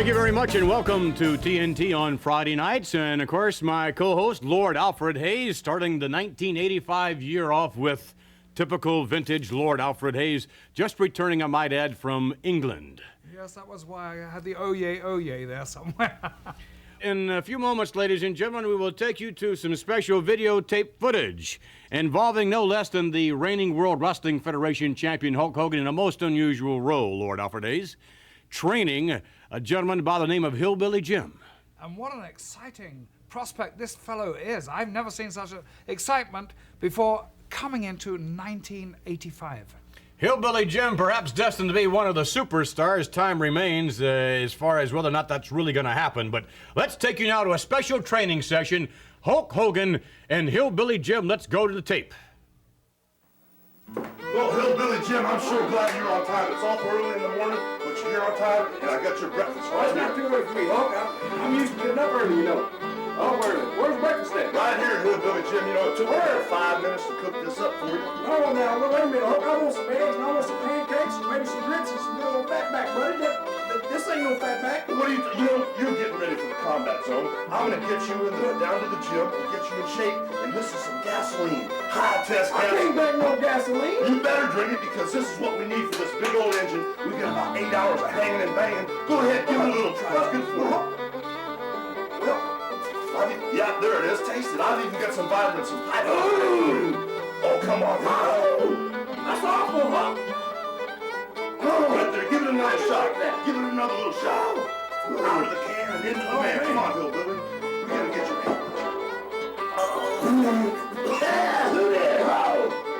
Thank you very much, and welcome to TNT on Friday nights. And, of course, my co-host, Lord Alfred Hayes, starting the 1985 year off with typical vintage Lord Alfred Hayes, just returning, I might add, from England. Yes, that was why I had the oh yay there somewhere. In a few moments, ladies and gentlemen, we will take you to some special videotape footage involving no less than the reigning World Wrestling Federation champion Hulk Hogan in a most unusual role, Lord Alfred Hayes, training a gentleman by the name of Hillbilly Jim. And what an exciting prospect this fellow is. I've never seen such excitement before coming into 1985. Hillbilly Jim, perhaps destined to be one of the superstars. Time remains as far as whether or not that's really going to happen. But let's take you now to a special training session. Hulk Hogan and Hillbilly Jim. Let's go to the tape. Well, Hillbilly Jim, I'm sure glad you're on time. It's awful early in the morning, but you're here on time, and I got your breakfast Well, right it's not here. too early for me, Hulk. I'm used to getting up early, you know. Oh, where's breakfast at? Right here, Hillbilly Jim. You know, it took me 5 minutes to cook this up for you. Oh, now, wait a minute, Hulk. I want some eggs, and I want some pancakes, and maybe some grits, and some good old fatback, buddy. This ain't no fatback. What are you're getting ready for the combat zone. I'm gonna get you down to the gym and get you in shape, and this is some gasoline. High-test I gasoline. can't drink no gasoline. You better drink it because this is what we need for this big old engine. We got about 8 hours of hanging and banging. Go ahead, give it a little try. It's good for you. Yeah, there it is. Taste it. I've even got some vitamins, some pipe. Oh, come on. That's awful, Hulk. Right there. Give it another shot. Give it another little shot. Out of the can and into the man. Come on, Hillbilly. We gotta get your hand.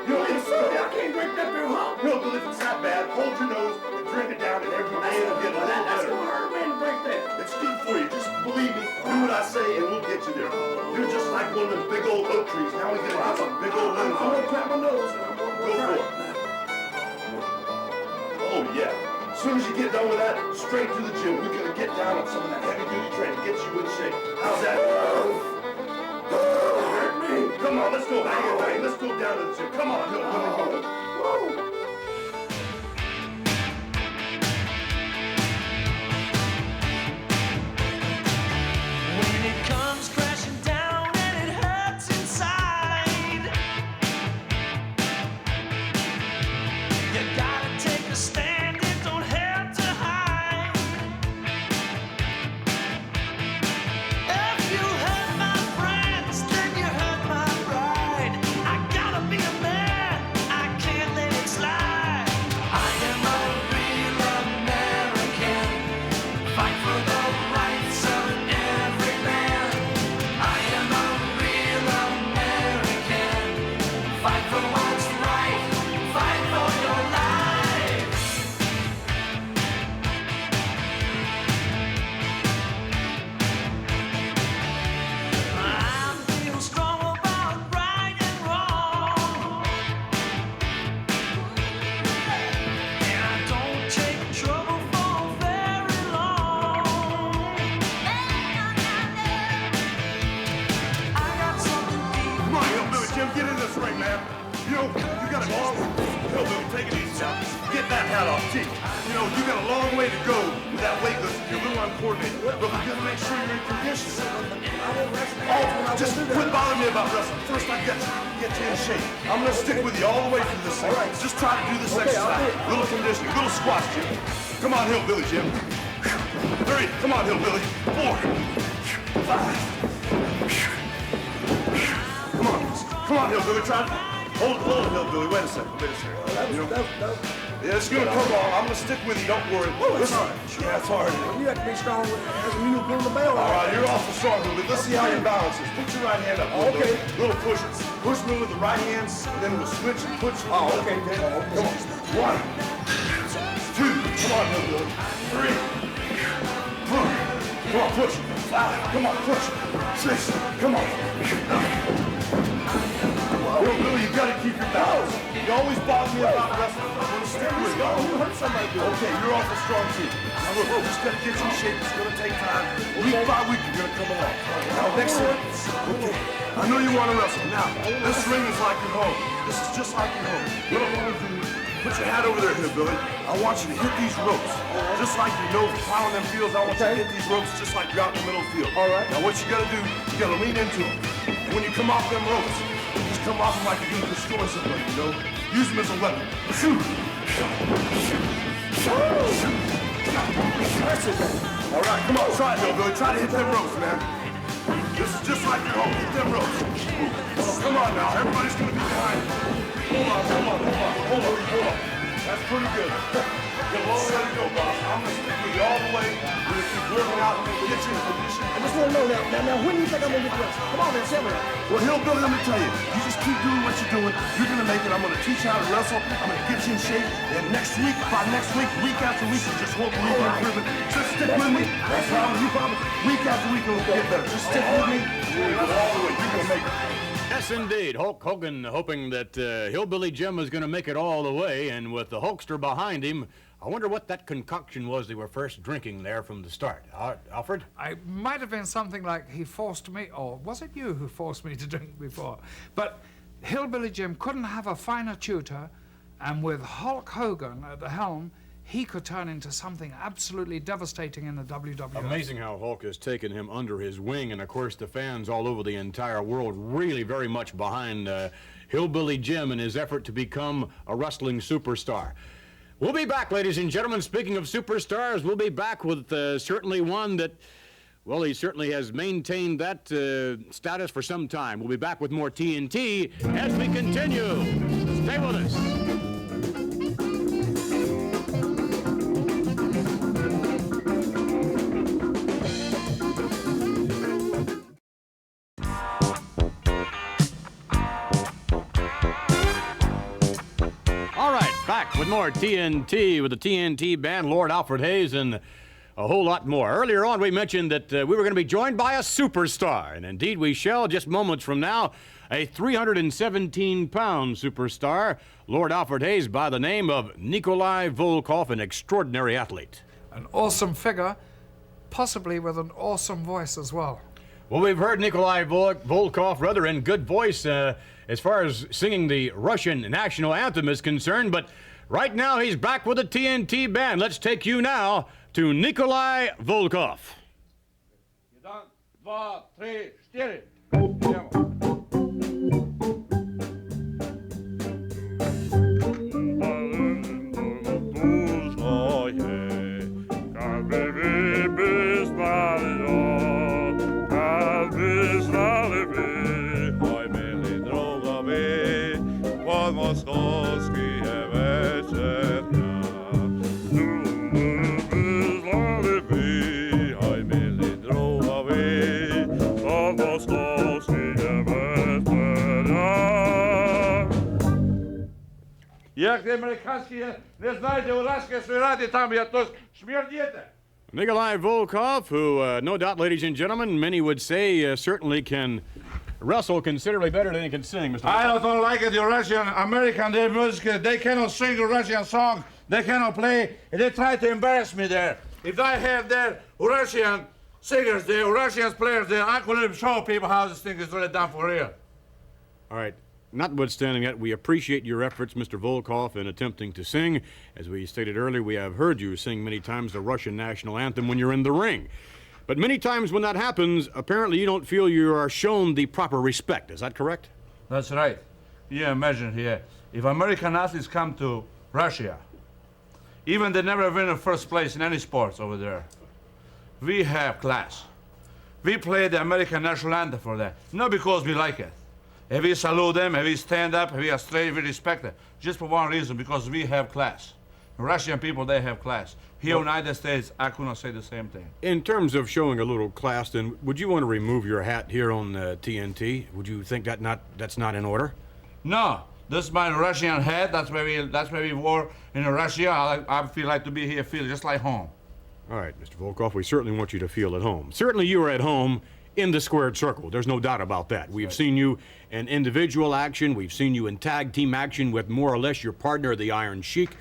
You know, it's I can't drink that there, Hulk. Hillbilly, if it's that bad, hold your nose and drink it down, and every day it'll get a little That's better. gonna hurt me to drink that. It's good for you. Just believe me. Do what I say, and we'll get you there. You're just like one of them big old oak trees. Now we gotta get some big old limbs I'm on gonna you. clap my nose, and I'm gonna Go for try it. Oh, yeah. As soon as you get done with that, straight to the gym. We're gonna get down on some of that heavy-duty training, get you in shape. How's that? Hurt me. Come on, let's go hang and bang. Let's go down to the gym. Come on, Hillbilly. Whoa. When it comes crashing down and it hurts inside, you gotta take a stand, it don't have to hide. If you hurt my friends, then you hurt my pride. I gotta be a man, I can't let it slide. I am a real American, fight for the rights of every man. I am a real American, fight for what's right, fight for your life. I feel strong about right and wrong, and I don't take trouble for very long. I got something deep. Come on, Hillbilly Jim, get in this ring, man. You know, you got a long... Hillbilly, take it easy now. Get that hat off, T. You know, you got a long way to go with that weightlifting. You're a little uncoordinated. But we gotta make sure you're in condition. Oh, just quit bothering me about wrestling. First, I get you in shape. I'm gonna stick with you all the way through this thing. Just try to do this exercise. Little conditioning, little squats, Jim. Come on, Hillbilly Jim. 3, come on, Hillbilly. 4, 5. Come on, Hillbilly, try to... Hold it, Hillbilly. Wait a second. You know, yeah, it's gonna come on. I'm gonna stick with you. Don't worry. Listen. Yeah, it's hard. You have to be strong as a mule pulling the bell. All right, you're awful strong, Hillbilly. Let's see how your balance is. Put your right hand up. Okay. Little push. Push me with the right hand, and then we'll switch and push. Oh, okay. Come on. 1, 2. Come on, Hillbilly. 3, 4. Come on, push. 5. Come on, push. 6. Come on. Hillbilly, you gotta keep your balance. You always bother me about wrestling. I'm gonna stick with you. You hurt somebody. Okay, you're awful strong too. Now look, we just gotta get you in shape. It's gonna take time. Week by week, you're gonna come along. Now next thing, okay. I know you want to wrestle. Now, this ring is like your home. This is just like your home. What I want to do Put your hat over there, Hillbilly. I want you to hit these ropes. Just like you know plowing them fields, I want you to hit these ropes just like you're out in the middle of the field. All right. Now what you gotta do, you gotta lean into them. And when you come off them ropes, just come off them like you're gonna destroy somebody, you know? Use them as a weapon. Shoot! That's it, man. All right, come on, try it, Hillbilly. Try to hit them ropes, man. This is just like your home. Hit them ropes. Oh, come on now. Everybody's gonna be behind you. Hold on. That's pretty good. Get a long way to go, boss. I'm gonna stick with you all the way. We're gonna keep working out and get you in position. I just want to know now, when do you think I'm going to get dressed? Come on, man, tell me. Well, Hillbilly, let me tell you. You just keep doing what you're doing. You're gonna make it. I'm gonna teach you how to wrestle. I'm gonna get you in shape. And by next week, week after week, you just won't believe the improvement. Just stick with me. That's how you promise. Week after week, it'll get better. Just stick with me. You're gonna go all the way. You're gonna make it. Yes, indeed. Hulk Hogan hoping that Hillbilly Jim was going to make it all the way, and with the Hulkster behind him, I wonder what that concoction was they were first drinking there from the start. Alfred? I might have been something like he forced me, or was it you who forced me to drink before? But Hillbilly Jim couldn't have a finer tutor, and with Hulk Hogan at the helm, he could turn into something absolutely devastating in the WWF. Amazing how Hulk has taken him under his wing, and of course the fans all over the entire world really very much behind Hillbilly Jim in his effort to become a wrestling superstar. We'll be back, ladies and gentlemen. Speaking of superstars, we'll be back with certainly one that, well, he certainly has maintained that status for some time. We'll be back with more TNT as we continue. Stay with us. Back with more TNT with the TNT band, Lord Alfred Hayes, and a whole lot more. Earlier on, we mentioned that we were going to be joined by a superstar, and indeed we shall just moments from now. A 317-pound superstar, Lord Alfred Hayes, by the name of Nikolai Volkoff, an extraordinary athlete. An awesome figure, possibly with an awesome voice as well. Well, we've heard Nikolai Volkoff rather in good voice as far as singing the Russian national anthem is concerned, but right now he's back with the TNT band. Let's take you now to Nikolai Volkoff. 1, 2, 3, 4. Jak amerykańskie nie znajdzie ulaskę, że rady tam, ja to śmierdziecie. Nikolai Volkoff, who, no doubt, ladies and gentlemen, many would say certainly can wrestle considerably better than he can sing, Mr. I don't like it, the Russian, American, their music, they cannot sing a Russian song, they cannot play, and they try to embarrass me there. If I have their Russian singers there, Russian players there, I couldn't show people how this thing is really done for real. All right. Notwithstanding that, we appreciate your efforts, Mr. Volkoff, in attempting to sing. As we stated earlier, we have heard you sing many times the Russian national anthem when you're in the ring. But many times when that happens, apparently you don't feel you are shown the proper respect. Is that correct? That's right. Yeah, imagine here, if American athletes come to Russia, even they never win in first place in any sports over there, we have class. We play the American national anthem for them, not because we like it. If we salute them, if we stand up, if we are straight, we respect them. Just for one reason, because we have class. Russian people, they have class. Here in the United States, I could not say the same thing. In terms of showing a little class, then, would you want to remove your hat here on TNT? Would you think that's not in order? No, this is my Russian hat. That's where we wore in Russia. I feel like to be here, feel just like home. All right, Mr. Volkoff, we certainly want you to feel at home. Certainly you are at home in the squared circle. There's no doubt about that. We've seen you in individual action. We've seen you in tag team action with more or less your partner, the Iron Sheik,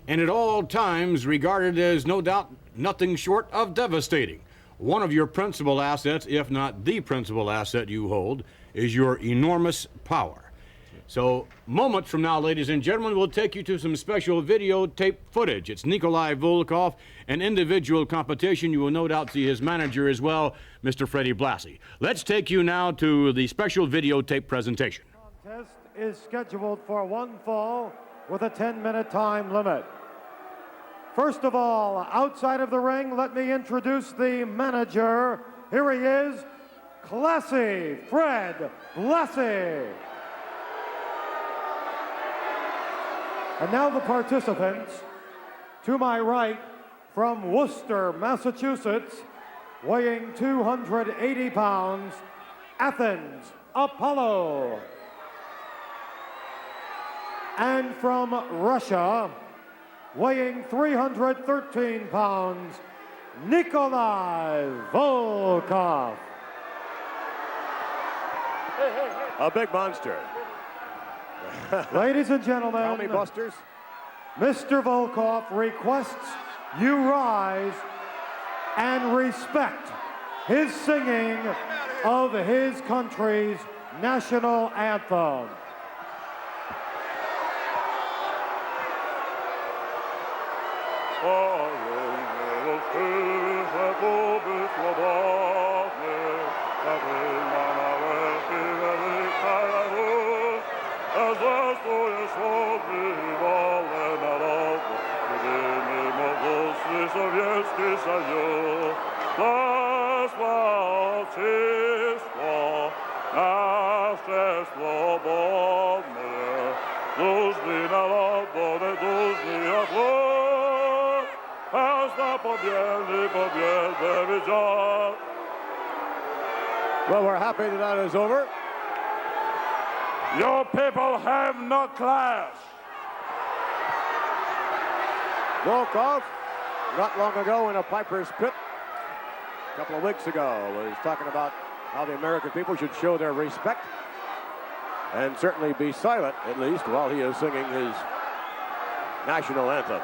and at all times regarded as no doubt nothing short of devastating. One of your principal assets, if not the principal asset you hold, is your enormous power. So, moments from now, ladies and gentlemen, we'll take you to some special videotape footage. It's Nikolai Volkoff, an individual competition. You will no doubt see his manager as well, Mr. Freddie Blassie. Let's take you now to the special videotape presentation. Contest is scheduled for one fall with a 10-minute time limit. First of all, outside of the ring, let me introduce the manager. Here he is, Classy Fred Blassie. And now the participants. To my right, from Worcester, Massachusetts, weighing 280 pounds, Athens Apollo. And from Russia, weighing 313 pounds, Nikolai Volkoff. A big monster. Ladies and gentlemen, Tommy Busters. Mr. Volkoff requests you rise and respect his singing of his country's national anthem. Well, we're happy that is over. Your people have no class. Volkoff, not long ago in a Piper's Pit, a couple of weeks ago, was talking about how the American people should show their respect and certainly be silent, at least, while he is singing his national anthem.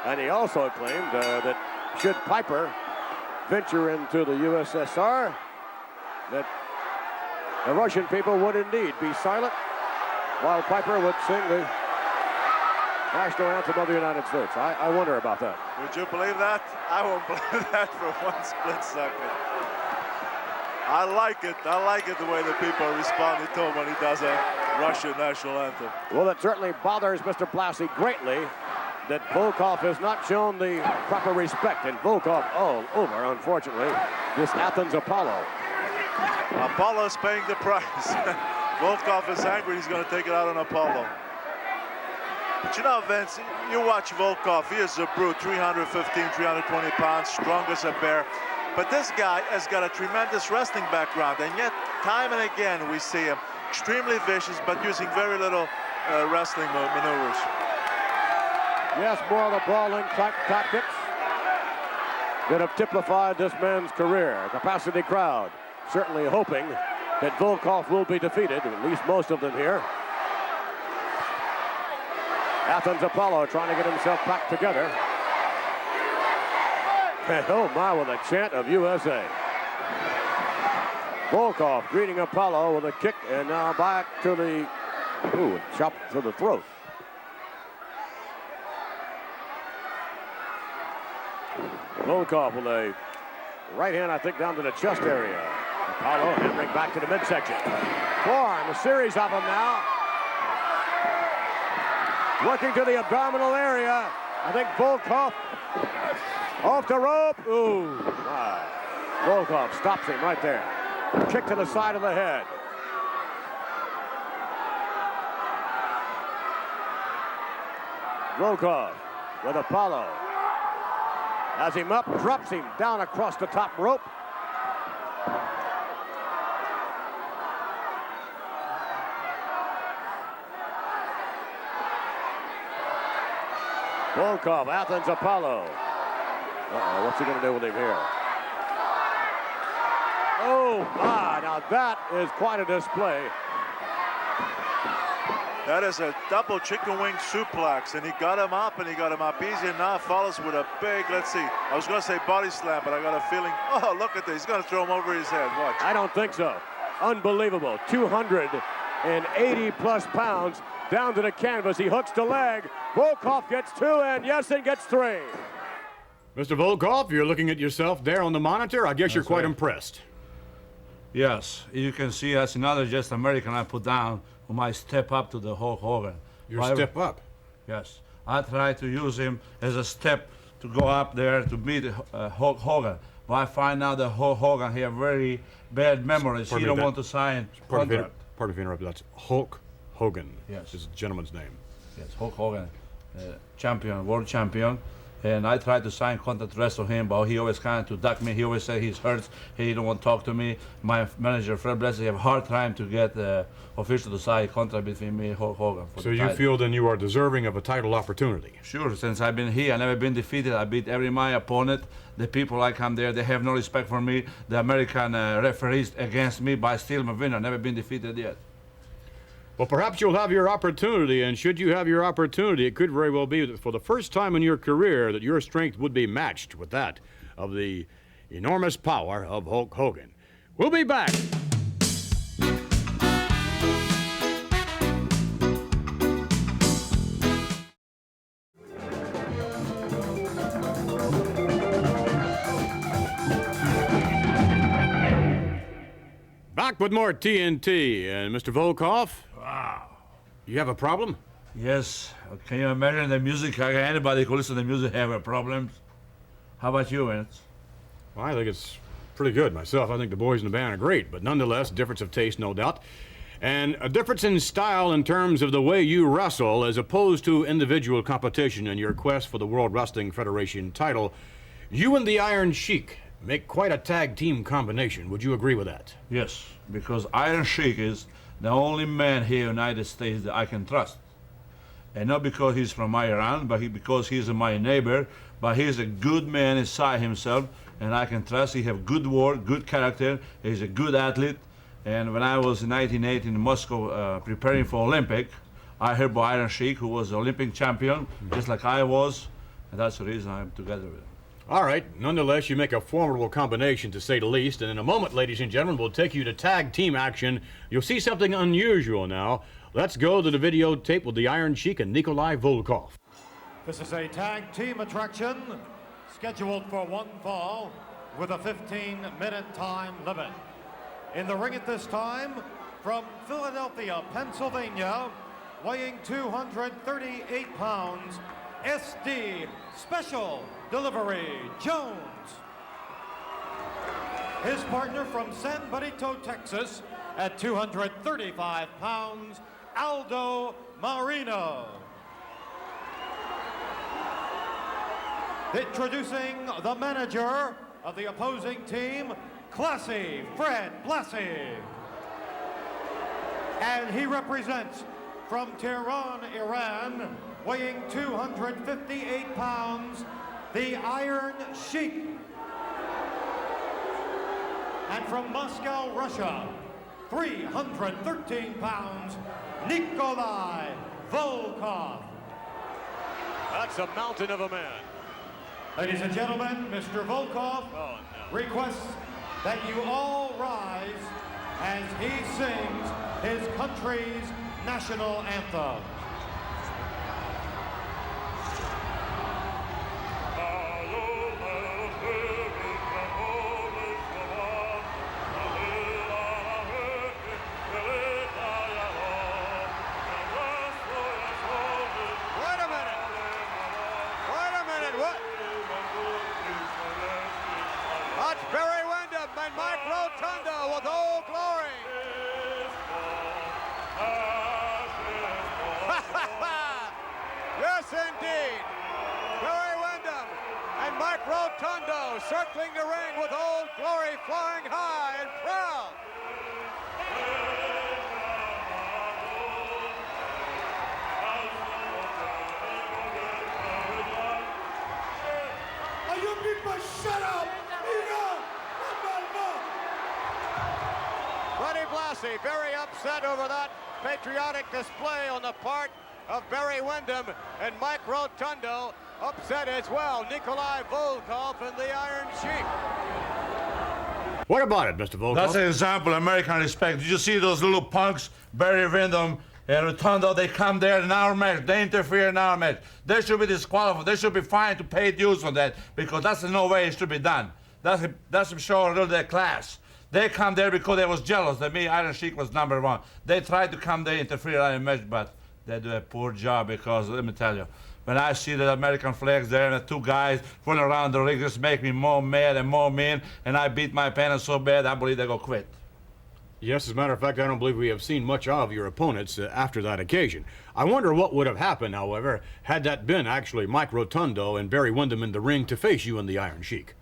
And he also claimed that should Piper venture into the USSR, that the Russian people would indeed be silent while Piper would sing the national anthem of the United States. I wonder about that. Would you believe that? I won't believe that for one split second. I like it. I like it the way the people responded to him when he does a Russian national anthem. Well, it certainly bothers Mr. Blassie greatly that Volkoff has not shown the proper respect, and Volkoff all over, unfortunately, this Athens Apollo. Apollo's paying the price. Volkoff is angry. He's going to take it out on Apollo. But you know, Vince, you watch Volkoff. He is a brute, 315, 320 pounds, strong as a bear. But this guy has got a tremendous wrestling background, and yet time and again we see him extremely vicious, but using very little wrestling maneuvers. Yes, more of the brawling tactics that have typified this man's career. A capacity crowd certainly hoping that Volkoff will be defeated, at least most of them here. Athens Apollo trying to get himself back together. And oh my, with a chant of USA. Volkoff greeting Apollo with a kick, and now back to the, chop to the throat. Volkoff with a right hand, I think, down to the chest area. Apollo hammering back to the midsection. Forearm, a series of them now. Working to the abdominal area. I think Volkoff off the rope. Ooh, my. Volkoff stops him right there. Kick to the side of the head. Volkoff with Apollo. Has him up, drops him down across the top rope. Volkoff, Athens Apollo. Uh-oh, what's he going to do with him here? Oh, my, now that is quite a display. That is a double chicken wing suplex, and he got him up, and he got him up easy, and now follows with a big, let's see, I was going to say body slam, but I got a feeling, oh, look at this, he's going to throw him over his head, watch. I don't think so. Unbelievable, 280 280-plus pounds down to the canvas. He hooks the leg. Volkoff gets 2, and Yassin gets 3. Mr. Volkoff, you're looking at yourself there on the monitor. I guess you're quite impressed. Yes, you can see that's another just American I put down whom I step up to the Hulk Hogan. Step up? Yes. I try to use him as a step to go up there to meet Hulk Hogan. But I find out that Hulk Hogan, he have very bad memories. He don't want to sign contract. Pardon me if I interrupt. That's Hulk Hogan. Yes. This is the gentleman's name. Yes, Hulk Hogan, champion, world champion. And I tried to sign contract to wrestle him, but he always kind of to duck me. He always said he's hurt. He don't want to talk to me. My manager, Fred Blessing, have a hard time to get the official to sign contract between me and Hulk Hogan. So you feel then you are deserving of a title opportunity? Sure. Since I've been here, I've never been defeated. I beat every my opponent. The people I come there, they have no respect for me. The American referees against me, but I still am a winner. Never been defeated yet. Well, perhaps you'll have your opportunity, and should you have your opportunity, it could very well be that for the first time in your career that your strength would be matched with that of the enormous power of Hulk Hogan. We'll be back. Back with more TNT, and Mr. Volkoff. Wow. You have a problem? Yes. Can you imagine the music? Anybody who listens to the music have a problem. How about you, Vince? Well, I think it's pretty good myself. I think the boys in the band are great, but nonetheless, difference of taste, no doubt. And a difference in style in terms of the way you wrestle as opposed to individual competition in your quest for the World Wrestling Federation title. You and the Iron Sheik make quite a tag team combination. Would you agree with that? Yes, because Iron Sheik is the only man here in the United States that I can trust. And not because he's from Iran, but because he's my neighbor, but he's a good man inside himself, and I can trust. He have good work, good character, he's a good athlete. And when I was in 1980 in Moscow preparing for Olympic, I heard about Iron Sheik, who was Olympic champion, just like I was, and that's the reason I'm together with him. All right. Nonetheless, you make a formidable combination, to say the least. And in a moment, ladies and gentlemen, we'll take you to tag team action. You'll see something unusual now. Let's go to the videotape with the Iron Sheik and Nikolai Volkoff. This is a tag team attraction scheduled for one fall with a 15-minute time limit. In the ring at this time, from Philadelphia, Pennsylvania, weighing 238 pounds, SD Special Delivery Jones. His partner from San Benito, Texas, at 235 pounds, Aldo Marino. Introducing the manager of the opposing team, Classy Fred Blassie. And he represents from Tehran, Iran, weighing 258 pounds, the Iron Sheik. And from Moscow, Russia, 313 pounds, Nikolai Volkoff. That's a mountain of a man. Ladies and gentlemen, Mr. Volkoff requests that you all rise as he sings his country's national anthem. Circling the ring with Old Glory flying high and proud. Are you people shut up? Roddy Blassie very upset over that patriotic display on the part of Barry Windham, and Mike Rotundo upset as well. Nikolai Volkoff and the Iron Sheik. What about it, Mr. Volkoff? That's an example of American respect. Did you see those little punks, Barry Windham and Rotundo? They come there in our match. They interfere in our match. They should be disqualified. They should be fined to pay dues for that because that's no way it should be done. That's showing a little their class. They come there because they was jealous that me, Iron Sheik, was #1. They tried to come there, interfere in the match, but they do a poor job because, let me tell you, when I see the American flags there and the two guys running around the ring, just make me more mad and more mean, and I beat my opponent so bad, I believe they go quit. Yes, as a matter of fact, I don't believe we have seen much of your opponents after that occasion. I wonder what would have happened, however, had that been actually Mike Rotundo and Barry Windham in the ring to face you and the Iron Sheik.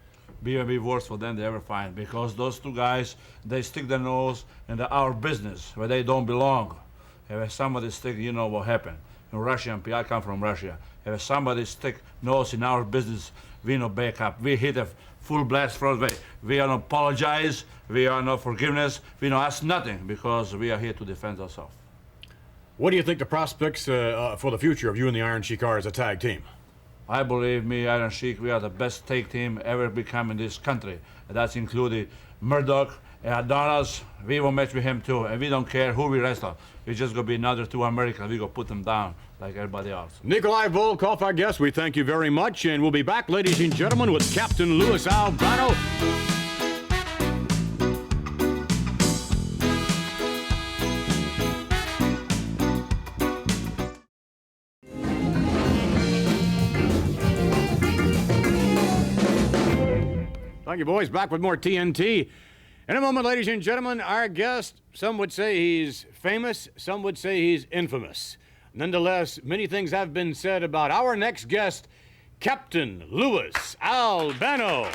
Be worse for them they ever find, because those two guys, they stick their nose into our business where they don't belong. If somebody stick, you know what happened. In Russia, I come from Russia. If somebody stick nose in our business, we no back up. We hit a full blast front way. We are no apologize, we are no forgiveness, we no ask nothing, because we are here to defend ourselves. What do you think the prospects for the future of you and the Iron Sheik are as a tag team? I believe me, Iron Sheik, we are the best tag team ever become in this country. And that's including Murdoch and Adonis. We will match with him too, and we don't care who we wrestle. It's just gonna be another two Americans. We gonna put them down like everybody else. Nikolai Volkoff, I guess we thank you very much, and we'll be back, ladies and gentlemen, with Captain Lou Albano. Thank you, boys. Back with more TNT. In a moment, ladies and gentlemen, our guest, some would say he's famous, some would say he's infamous. Nonetheless, many things have been said about our next guest, Captain Lou Albano.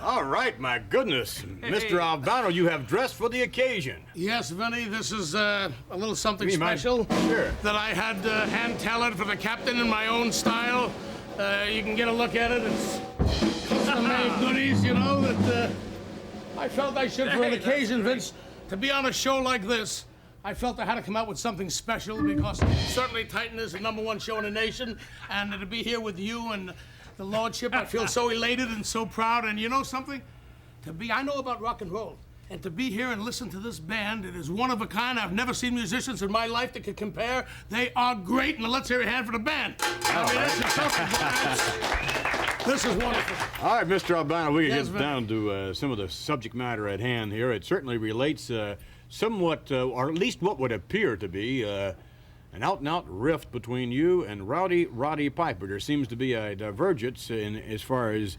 All right, my goodness. Mr. Albano, you have dressed for the occasion. Yes, Vinny, this is a little something Me, man. special Sure. that I had hand-tailored for the captain in my own style. You can get a look at it. It's custom-made goodies, you know, that I felt I should, for an occasion, Vince, to be on a show like this. I felt I had to come out with something special because certainly Titan is the #1 show in the nation, and to be here with you and the Lordship, I feel so elated and so proud. And you know something? I know about rock and roll. And to be here and listen to this band, it is one of a kind. I've never seen musicians in my life that could compare. They are great. And let's hear a hand for the band. I mean, this is something. This is wonderful. All right, Mr. Albano, we can Yes, get Vinny. down to some of the subject matter at hand here. It certainly relates somewhat, or at least what would appear to be, an out-and-out rift between you and Roddy Piper. There seems to be a divergence in as far as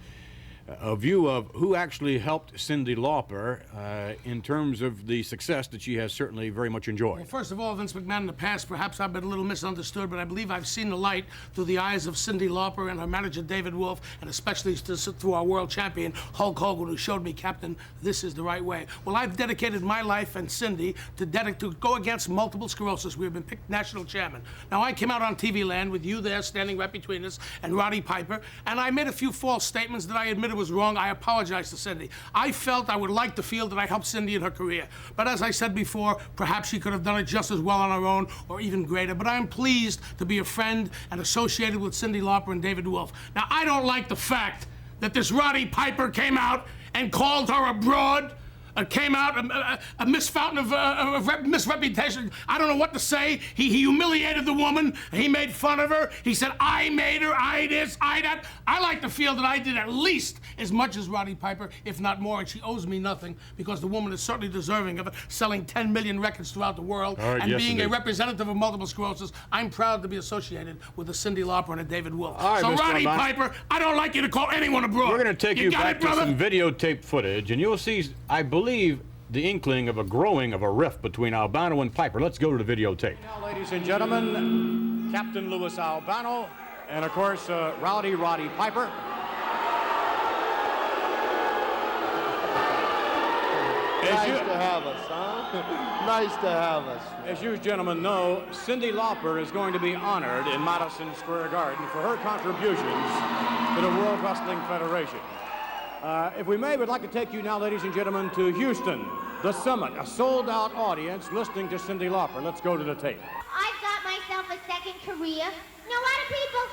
a view of who actually helped Cyndi Lauper in terms of the success that she has certainly very much enjoyed. Well, first of all, Vince McMahon, in the past, perhaps I've been a little misunderstood, but I believe I've seen the light through the eyes of Cyndi Lauper and her manager, David Wolf, and especially through our world champion, Hulk Hogan, who showed me, Captain, this is the right way. Well, I've dedicated my life and Cyndi to go against multiple sclerosis. We have been picked national chairman. Now, I came out on TV land with you there standing right between us and Roddy Piper, and I made a few false statements that I admitted was wrong. I apologize to Cyndi. I felt I would like to feel that I helped Cyndi in her career. But as I said before, perhaps she could have done it just as well on her own or even greater. But I am pleased to be a friend and associated with Cyndi Lauper and David Wolf. Now, I don't like the fact that this Roddy Piper came out and called her a broad, came out a misfountain of misreputation. I don't know what to say. He humiliated the woman. He made fun of her. He said, I made her, I this, I that. I like to feel that I did at least as much as Roddy Piper, if not more, and she owes me nothing because the woman is certainly deserving of it, selling 10 million records throughout the world and yes, being a indeed. representative of multiple sclerosis. I'm proud to be associated with a Cyndi Lauper and a David Wolf. All right, So Mr. Roddy Albano. Piper, I don't like you to call anyone a broad. We're going to take you got back it, to brother? some videotape footage, and you'll see, I believe, the inkling of a growing of a rift between Albano and Piper. Let's go to the videotape. Now, ladies and gentlemen, Captain Lou Albano, and of course, Roddy Piper. Nice to have us, huh? Nice to have us. As you gentlemen know, Cyndi Lauper is going to be honored in Madison Square Garden for her contributions to the World Wrestling Federation. If we may, we'd like to take you now, ladies and gentlemen, to Houston, the Summit, a sold-out audience listening to Cyndi Lauper. Let's go to the tape. I've got myself a second career. You know, a lot of people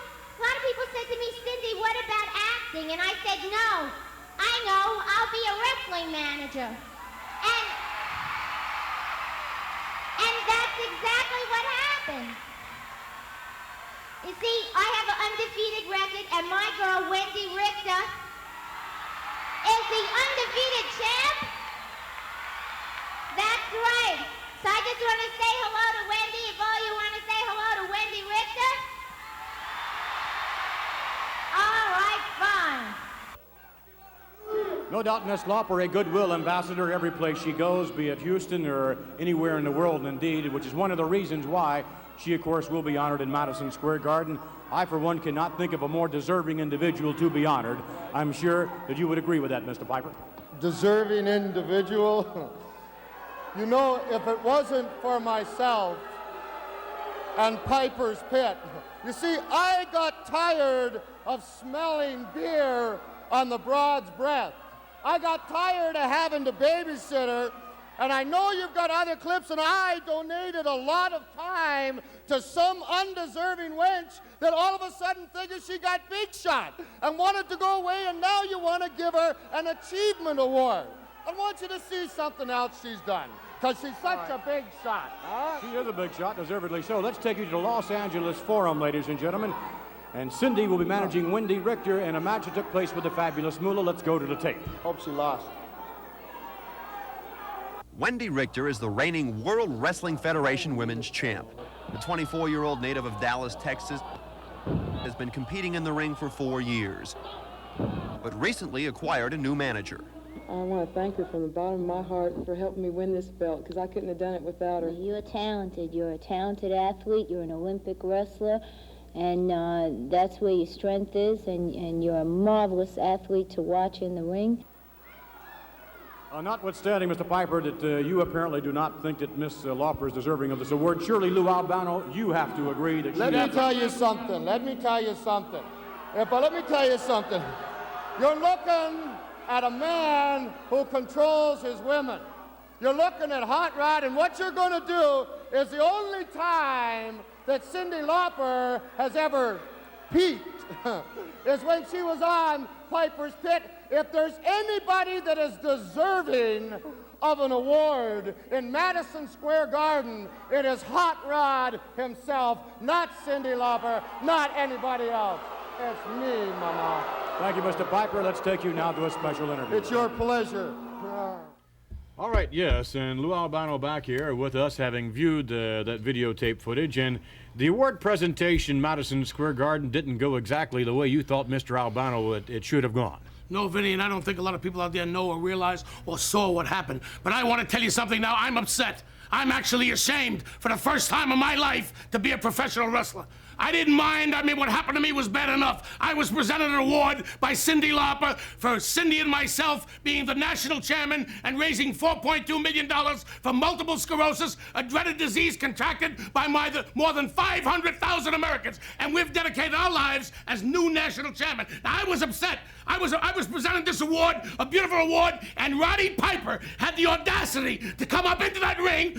said to me, Cyndi, what about acting? And I said, no, I know, I'll be a wrestling manager. And that's exactly what happened. You see, I have an undefeated record, and my girl, Wendy Richter, is the undefeated champ. That's right. So I just want to say hello to Wendy. If all you want to say hello to Wendy Richter. All right, fine. No doubt Miss Lauper, a goodwill ambassador every place she goes, be it Houston or anywhere in the world, indeed, which is one of the reasons why she, of course, will be honored in Madison Square Garden. I, for one, cannot think of a more deserving individual to be honored. I'm sure that you would agree with that, Mr. Piper. Deserving individual? You know, if it wasn't for myself and Piper's Pit, you see, I got tired of smelling beer on the broad's breath. I got tired of having to babysit her, and I know you've got other clips, and I donated a lot of time to some undeserving wench that all of a sudden figured she got big shot and wanted to go away, and now you want to give her an achievement award. I want you to see something else she's done, because she's such a big shot. She is a big shot, deservedly so. Let's take you to the Los Angeles Forum, ladies and gentlemen. And Cyndi will be managing Wendy Richter in a match that took place with the fabulous Moolah. Let's go to the tape. Hope she lost. Wendy Richter is the reigning World Wrestling Federation Women's Champ. The 24-year-old native of Dallas, Texas, has been competing in the ring for 4 years, but recently acquired a new manager. I want to thank her from the bottom of my heart for helping me win this belt, because I couldn't have done it without her. You're talented. You're a talented athlete. You're an Olympic wrestler, and that's where your strength is, and you're a marvelous athlete to watch in the ring. Notwithstanding, Mr. Piper, that you apparently do not think that Miss Lauper is deserving of this award, surely, Lou Albano, you have to agree that Let me tell you something. Let me tell you something. You're looking at a man who controls his women. You're looking at Hot Rod, and what you're going to do is the only time that Cyndi Lauper has ever peaked is when she was on Piper's Pit. If there's anybody that is deserving of an award in Madison Square Garden, it is Hot Rod himself, not Cyndi Lauper, not anybody else. It's me, Mama. Thank you, Mr. Piper. Let's take you now to a special interview. It's your pleasure. All right, yes, and Lou Albano back here with us, having viewed that videotape footage, and the award presentation Madison Square Garden didn't go exactly the way you thought, Mr. Albano, it should have gone. No, Vinny, and I don't think a lot of people out there know or realize or saw what happened. But I want to tell you something now. I'm upset. I'm actually ashamed for the first time in my life to be a professional wrestler. I didn't mind. I mean, what happened to me was bad enough. I was presented an award by Cyndi Lauper for Cyndi and myself being the national chairman and raising $4.2 million for multiple sclerosis, a dreaded disease contracted by more than 500,000 Americans. And we've dedicated our lives as new national chairman. Now, I was upset. I was presented this award, a beautiful award, and Roddy Piper had the audacity to come up into that ring,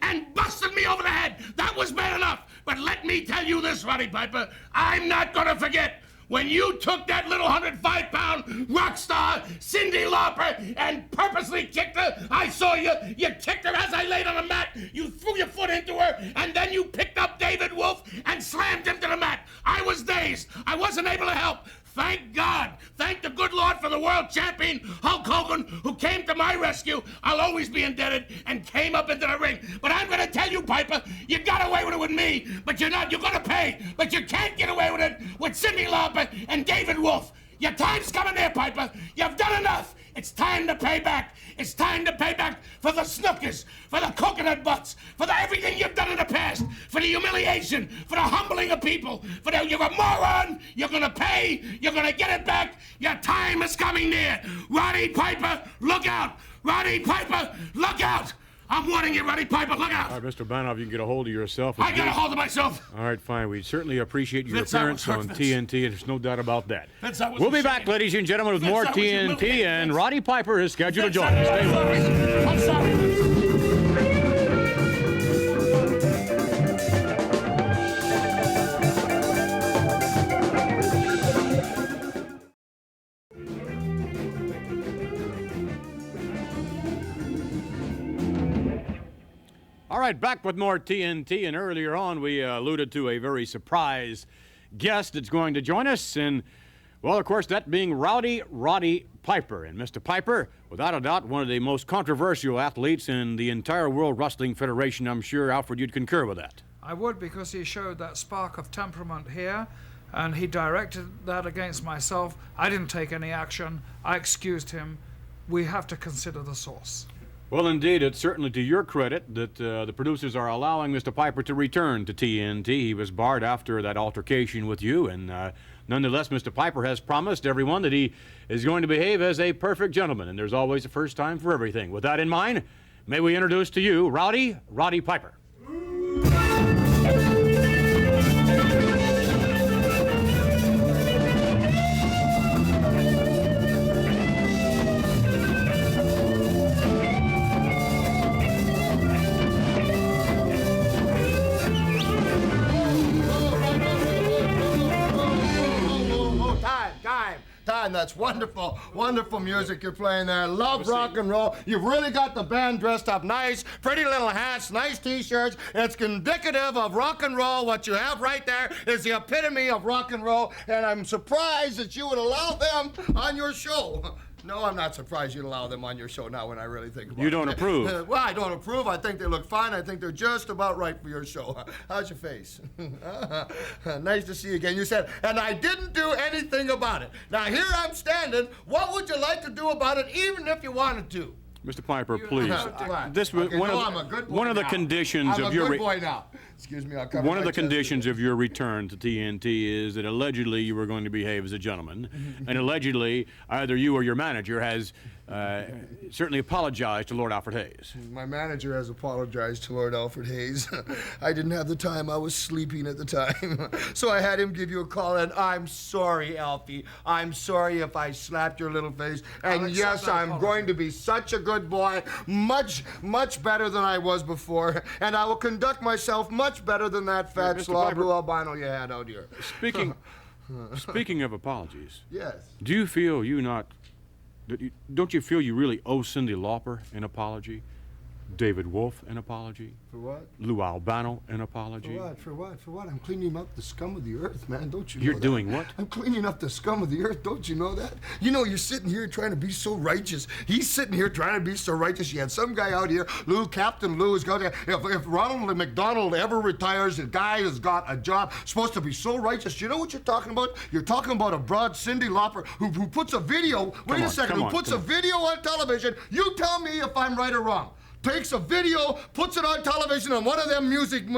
and busted me over the head. That was bad enough. But let me tell you this, Roddy Piper, I'm not gonna forget when you took that little 105-pound rock star, Cyndi Lauper, and purposely kicked her. I saw you. You kicked her as I laid on the mat. You threw your foot into her, and then you picked up David Wolf and slammed him to the mat. I was dazed. I wasn't able to help. Thank God. Thank the good Lord for the world champion, Hulk Hogan, who came to my rescue. I'll always be indebted, and came up into the ring. But I'm going to tell you, Piper, you got away with it with me, but you're not. You're going to pay. But you can't get away with it with Cyndi Lauper and David Wolf. Your time's coming there, Piper. You've done enough. It's time to pay back. It's time to pay back for the snookers, for the coconut butts, for everything you've done in the past, for the humiliation, for the humbling of people, you're a moron. You're going to pay. You're going to get it back. Your time is coming near. Roddy Piper, look out. Roddy Piper, look out. I'm warning you, Roddy Piper. Look out! All right, Mr. Albano, if you can get a hold of yourself. I got a hold of myself. All right, fine. We certainly appreciate your Vince, I was appearance hurt, on Vince. TNT. There's no doubt about that. Vince, I was We'll be ashamed. back, ladies and gentlemen, with Vince, more I was TNT, humiliated, and Vince. Roddy Piper is scheduled to Vince, join us. Stay I'm with us. sorry. I'm sorry, Vince. All right, back with more TNT, and earlier on we alluded to a very surprise guest that's going to join us, and, well, of course, that being Roddy Piper. And Mr. Piper, without a doubt, one of the most controversial athletes in the entire World Wrestling Federation. I'm sure, Alfred, you'd concur with that. I would, because he showed that spark of temperament here, and he directed that against myself. I didn't take any action. I excused him. We have to consider the source. Well, indeed, it's certainly to your credit that the producers are allowing Mr. Piper to return to TNT. He was barred after that altercation with you, and nonetheless, Mr. Piper has promised everyone that he is going to behave as a perfect gentleman, and there's always a first time for everything. With that in mind, may we introduce to you Roddy Piper. Time. That's wonderful, wonderful music you're playing there. Love rock and roll. You've really got the band dressed up nice, pretty little hats, nice t-shirts. It's indicative of rock and roll. What you have right there is the epitome of rock and roll, and I'm surprised that you would allow them on your show. No, I'm not surprised you'd allow them on your show now when I really think about it. You don't approve? Well, I don't approve. I think they look fine. I think they're just about right for your show. How's your face? Nice to see you again. You said, and I didn't do anything about it. Now, here I'm standing. What would you like to do about it, even if you wanted to? Mr. Piper, please. This was Okay, I'm a good boy one of the now. conditions I'm of a your good boy now. Excuse me, I'll cover one of my the chest. conditions of your return to TNT is that allegedly you were going to behave as a gentleman, and allegedly either you or your manager has certainly apologized to Lord Alfred Hayes. My manager has apologized to Lord Alfred Hayes. I didn't have the time. I was sleeping at the time. So I had him give you a call, and I'm sorry, Alfie. I'm sorry if I slapped your little face. And yes, I'm going to be such a good boy, much, much better than I was before. And I will conduct myself much better than that fat slob Lou Albano you had out here. Speaking of apologies, Yes. do you feel don't you feel you really owe Cyndi Lauper an apology? David Wolf an apology? For what? Lou Albano an apology? For what? For what? For what? I'm cleaning up the scum of the earth, man. Don't you know You're that? doing what? I'm cleaning up the scum of the earth. Don't you know that? You know, you're sitting here trying to be so righteous. He's sitting here trying to be so righteous. You had some guy out here, Captain Lou, is going to, if Ronald McDonald ever retires, the guy has got a job, supposed to be so righteous. You know what you're talking about? You're talking about a broad Cyndi Lauper who puts a video, wait a second, who puts a video on television. You tell me if I'm right or wrong. Takes a video, puts it on television on one of them music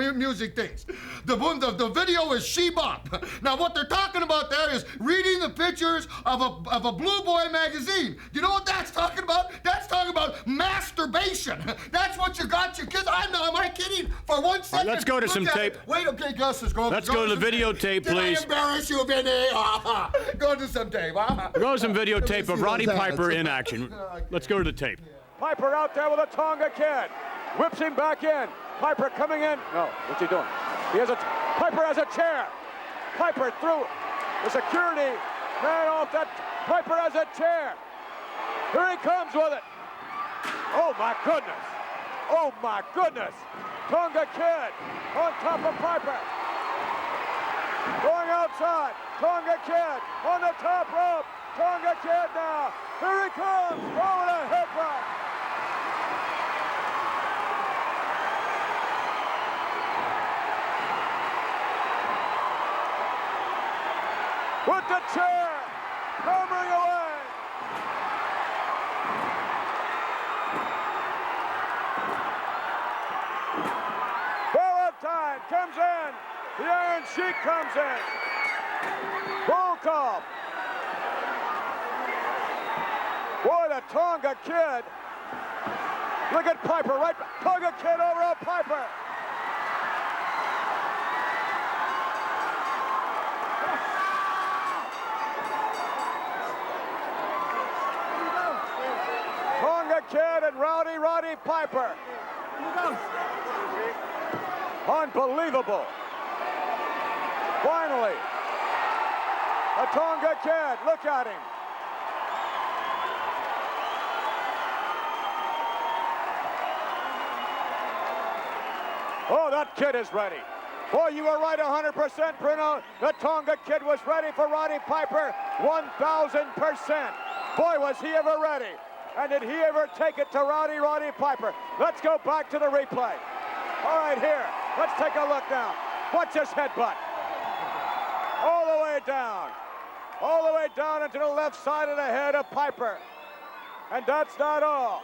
things. The video is She Bop. Now what they're talking about there is reading the pictures of a Blue Boy magazine. You know what that's talking about? That's talking about masturbation. That's what you got your kids. Am I kidding? For 1 second. Let's go to Look some at tape. it. Wait, okay, Gus, Let's go to the videotape, please. Did I embarrass you, Vinny? Go to some tape. Go to some videotape of Roddy Piper in action. Let's go to the tape. Piper out there with a Tonga kid. Whips him back in. Piper coming in. No, what's he doing? Piper has a chair. Piper through the security man off that. Piper has a chair. Here he comes with it. Oh my goodness. Oh my goodness. Tonga kid on top of Piper. Going outside. Tonga kid on the top rope. Tonga kid now. Here he comes. Throwing a hip rock. With the chair, hammering away. Valentine comes in. The Iron Sheik comes in. Volkoff. Boy, the Tonga kid Look at Piper, right? Tonga Kid over on Piper. Tonga Kid and Roddy Piper. Unbelievable. Finally, a Tonga Kid. Look at him. Oh, that kid is ready. Boy, you were right 100%, Bruno. The Tonga Kid was ready for Roddy Piper 1,000%. Boy, was he ever ready. And did he ever take it to Roddy Piper? Let's go back to the replay. All right, here. Let's take a look now. Watch this headbutt. All the way down. All the way down into the left side of the head of Piper. And that's not all.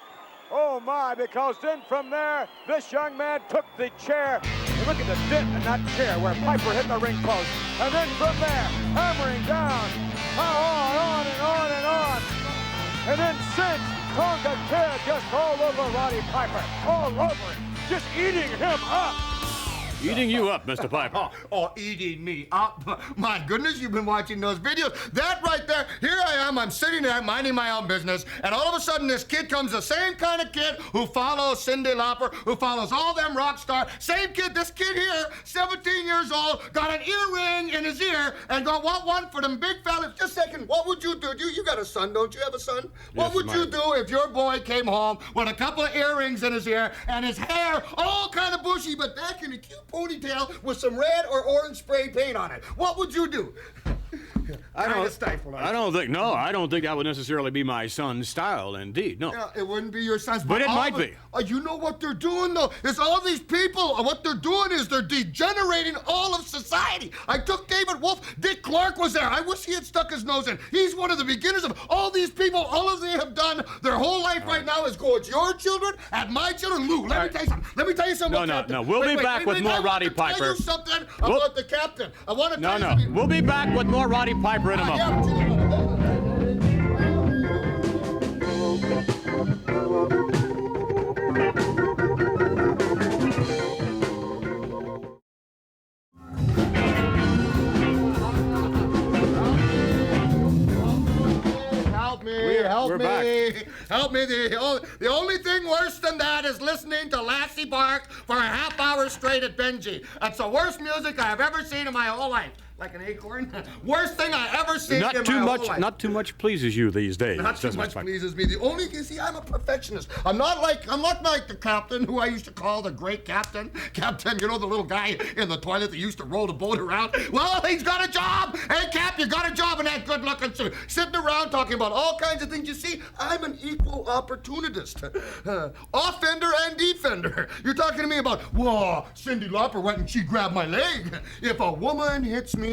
Oh my, because then from there, this young man took the chair. And look at the dent in that chair where Piper hit the ring post. And then from there, hammering down, on and on and on. And then since Tonga Kid just all over Roddy Piper, all over him, just eating him up. Eating you up, Mr. Piper. Oh, eating me up. My goodness, you've been watching those videos. That right there, here I am, I'm sitting there minding my own business, and all of a sudden this kid comes, the same kind of kid who follows Cyndi Lauper, who follows all them rock stars. Same kid, this kid here, 17 years old, got an earring in his ear, and got one for them big fellas. Just a second, what would you do? You got a son, don't you have a son? What would you do if your boy came home with a couple of earrings in his ear, and his hair all kind of bushy, but back in a cute ponytail with some red or orange spray paint on it? What would you do? I don't think that would necessarily be my son's style, indeed, no. Yeah, it wouldn't be your son's. But it might be. You know what they're doing, though? Is all these people, what they're doing is they're degenerating all of society. I took David Wolf. Dick Clark was there. I wish he had stuck his nose in. He's one of the beginners of all these people. All of they have done their whole life right now is go at your children, at my children. Lou, let me tell you something. No. We'll be back with more Roddy Piper. Tell you something about the captain. I want to tell you something. We'll be back with more Roddy Piper in a moment. Help me. The only thing worse than that is listening to Lassie bark for a half hour straight at Benji. That's the worst music I have ever seen in my whole life. Like an acorn. Worst thing I ever seen in my whole life. Not too much pleases you these days. Not too much pleases me. The only thing, see, I'm a perfectionist. I'm not like the captain who I used to call the great captain. Captain, you know, the little guy in the toilet that used to roll the boat around? Well, he's got a job. Hey, Cap, you got a job in that good-looking suit. Sitting around talking about all kinds of things. You see, I'm an equal opportunist. Offender and defender. You're talking to me about, whoa, Cyndi Lauper went and she grabbed my leg. If a woman hits me,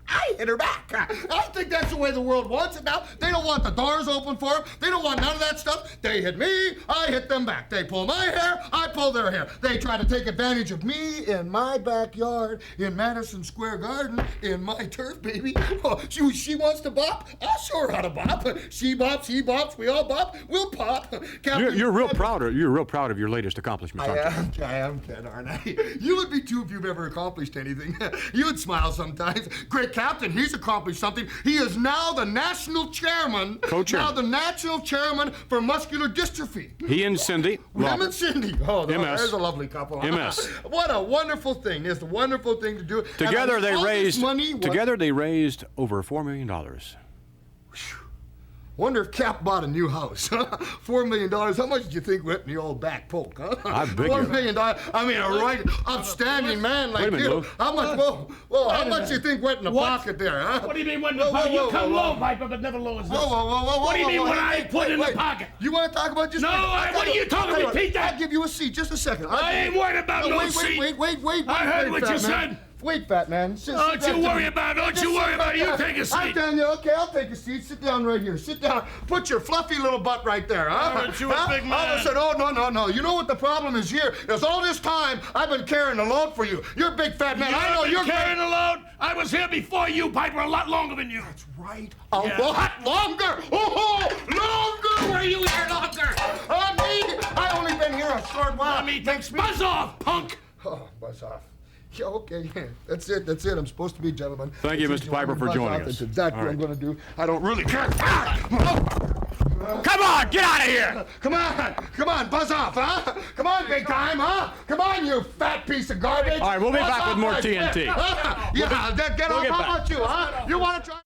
I hit her back. I think that's the way the world wants it now. They don't want the doors open for them. They don't want none of that stuff. They hit me, I hit them back. They pull my hair, I pull their hair. They try to take advantage of me in my backyard, in Madison Square Garden, in my turf, baby. Oh, she wants to bop, I'll show her how to bop. She bops, he bops, we all bop, we'll pop. Captain, you're real proud of your latest accomplishment, aren't you? I am, Ken, aren't I? You would be too if you've ever accomplished anything. You would smile sometimes. Great captain, he's accomplished something. He is now the national chairman. Co-chairman. Now the national chairman for muscular dystrophy. He and Cyndi. Him and Cyndi. Oh, MS. There's a lovely couple. MS. What a wonderful thing. It's a wonderful thing to do. Together they raised over $4 million. Wonder if Cap bought a new house. $4 million. How much did you think went in the old back poke, huh? $4 million. I mean, a right upstanding man like you. How much? Whoa! How much do you think went in the pocket there, huh? What do you mean went in the pocket? You come low, Piper, but never low as this. Whoa! What do you mean what I put in the pocket? You want to talk about just? No, what are you talking about? Repeat that. I'll give you a seat. Just a second. I ain't worried about no seat. Wait. I heard what you said. Wait, fat man. Don't you worry about it. You take a seat. I'm telling you, okay, I'll take a seat. Sit down right here. Sit down. Put your fluffy little butt right there, huh? Aren't you a big man? I said, no. You know what the problem is here? Is all this time I've been carrying a load for you. You're a big fat man. I know you're carrying a load. I was here before you, Piper, a lot longer than you. That's right. A lot longer. Oh, longer. Were you here longer? short while. Let me buzz off, punk! Oh, buzz off. Yeah, okay, that's it. I'm supposed to be, gentlemen. Thank you, Mr. Piper, for joining us. That's exactly what I'm going to do. I don't really care. Come on, get out of here! Come on, buzz off, huh? Come on, big time, huh? Come on, you fat piece of garbage. All right, we'll be Buzz back with off more my TNT. pit, huh? Yeah, get off. How about you, huh? You want to try?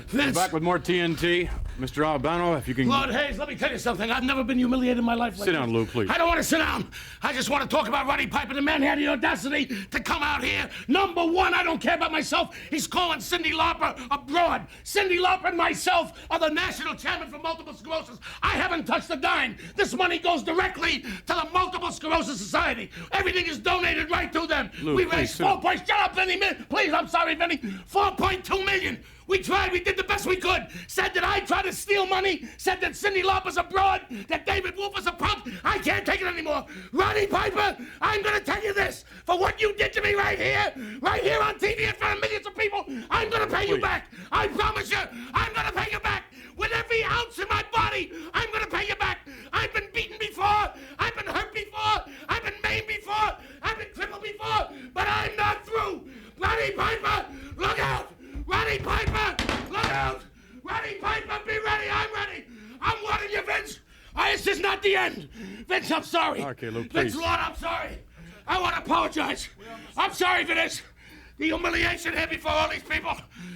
Vince. Back with more TNT. Mr. Albano, if you can... Lord Hayes, let me tell you something. I've never been humiliated in my life like Sit down, Lou, please. I don't want to sit down. I just want to talk about Roddy Piper. The man had the audacity to come out here. Number one, I don't care about myself. He's calling Cyndi Lauper abroad. Cyndi Lauper and myself are the national champion for multiple sclerosis. I haven't touched a dime. This money goes directly to the Multiple Sclerosis Society. Everything is donated right to them. Lou, We please, raised sit down. 4 points. Shut up, Vinny. Please, I'm sorry, Vinny. 4.2 million. We tried, we did the best we could. Said that I tried to steal money, said that Cyndi Lauper's abroad, that David Wolf is a punk. I can't take it anymore. Roddy Piper, I'm gonna tell you this. For what you did to me right here on TV in front of millions of people, I'm gonna pay you back. I promise you, I'm gonna pay you back. With every ounce in my body, I'm gonna pay you back. I've been beaten before, I've been hurt before, I've been maimed before, I've been crippled before, but I'm not through. Roddy Piper, look out! Roddy Piper, look out! Roddy Piper, be ready, I'm ready! I'm warning you, Vince! This is not the end! Vince, I'm sorry! Okay, Lou, Vince, please. Lord, I'm sorry! I want to apologize! I'm sorry for this! The humiliation here before all these people!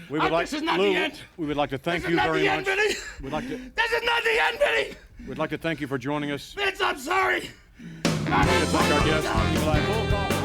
This is not Lou, the end! we would like to thank This you is not very the much. end, Vinny! We'd like to... This is not the end, Vinny! We'd like to thank you for joining us. Vince, I'm sorry! We'd like to thank our guest, Nikolai Volkoff.